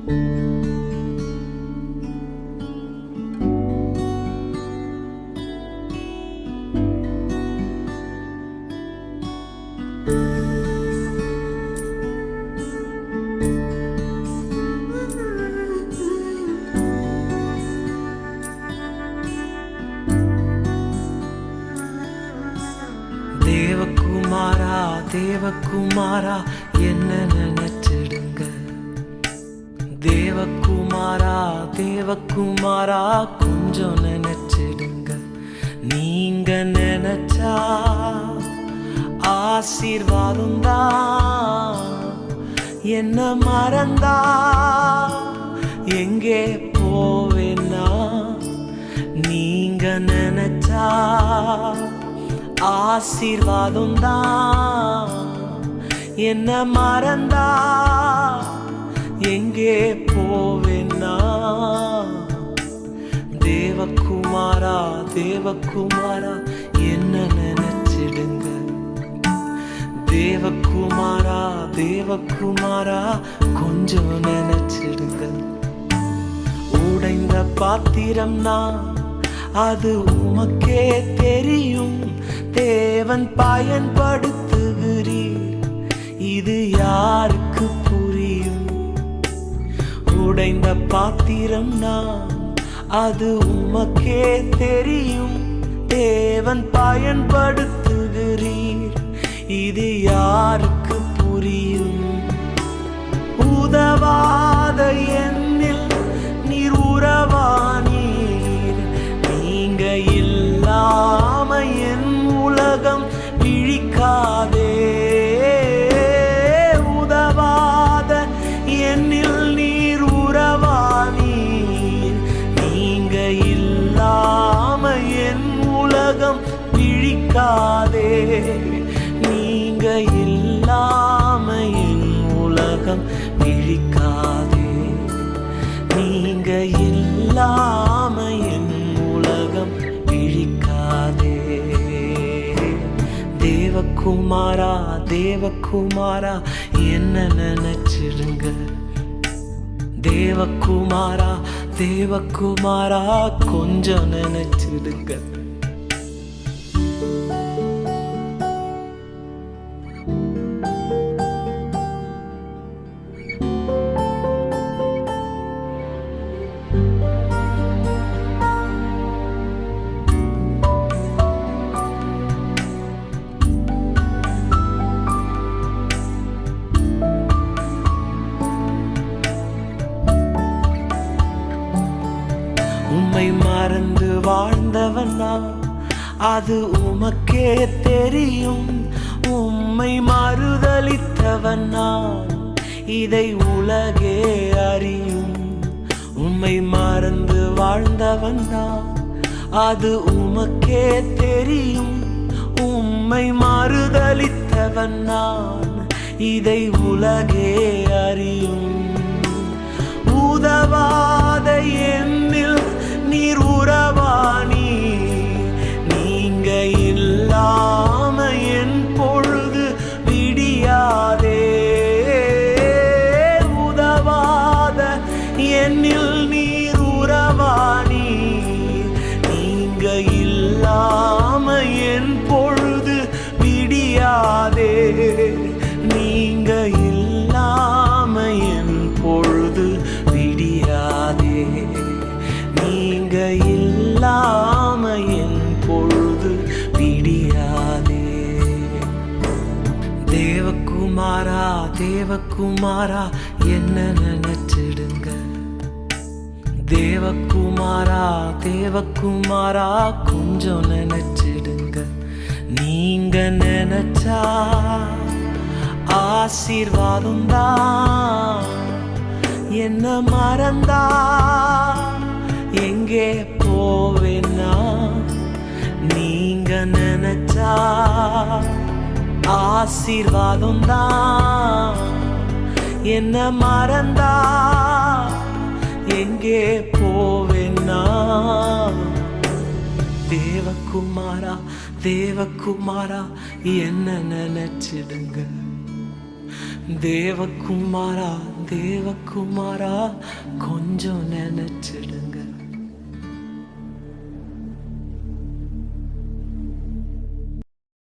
தேவகுமாரா தேவகுமாரா என்ன நினைச்சிடுங்க. தேவகுமாரா தேவகுமாரா கொஞ்சம் நினைச்சிடுங்க. நீங்க நினைச்சா ஆசீர்வாதம் தான். என்ன மறந்தா எங்கே போவேன்னா, நீங்க நினைச்சா ஆசீர்வாதம் தான். என்ன மறந்தா எங்கே போவேன்னா, தேவகுமாரா தேவகுமாரா என்ன நினைச்சிடுங்க. தேவகுமாரா தேவகுமாரா கொஞ்சம் நினைச்சிடுங்க. உடைந்த பாத்திரம் நான், அது உமக்கே தெரியும். தேவன் பயன்படுத்துகிறீர், இது யாருக்கு புரியும்? உடைந்த பாத்திரம் நான், அது உமக்கே தெரியும். தேவன் பயன்படுத்துகிறீர், இது யாருக்கு புரியும்? உதவாத என்னில் நீர் உறவானீர். நீங்க இல்லாம என் உலகம் விழிக்காதே. உதவாத என்னில் நீர் உறவானீர். நீங்க இல்லாம என் உலகம் விழிக்காதே. நீங்க இல்லாம என் உலகம் விழிக்காதே. நீங்க இல்லாம என் உலகம் விழிக்காதே. தேவகுமாரா தேவகுமாரா என்ன நினைச்சிடுங்க. தேவகுமாரா தேவகுமாரா கொஞ்சம் நினைச்சிடுங்க. உம்மை மறந்து வாழ்ந்தவனா, அது உமக்கே தெரியும். உம்மை மறுதலித்தவனா, இதை உலகே அறியும். உம்மை மறந்து வாழ்ந்தவனா, அது உமக்கே தெரியும். உம்மை மறுதலித்தவனா, இதை உலகே அறியும். உதவாத என்னில் நீர் உறவானீர். நீங்க இல்லாம என் பொழுது விடியாதே. உதவாத என்னில் நீர் உறவானீர். நீங்க இல்லாம என் பொழுது விடியாதே. நீங்க இல்லாம என் பொழுது விடியாதே. நீங்க இல்லாம என் பொழுது விடியாதே. தேவகுமாரா தேவகுமாரா என்ன நினைச்சிடுங்க. தேவகுமாரா தேவகுமாரா கொஞ்சம் நினைச்சிடுங்க. நீங்க நினைச்சா ஆசீர்வாதம் தான். என்ன மறந்தா எங்கே போவேன்னா, நீங்க நினைச்சா ஆசீர்வாதம் தான். என்ன மறந்தா எங்கே போவேன்னா, தேவகுமாரா தேவகுமாரா என்ன நினைச்சிடுங்க. தேவகுமாரா தேவகுமாரா கொஞ்சம் நினைச்சிடுங்க.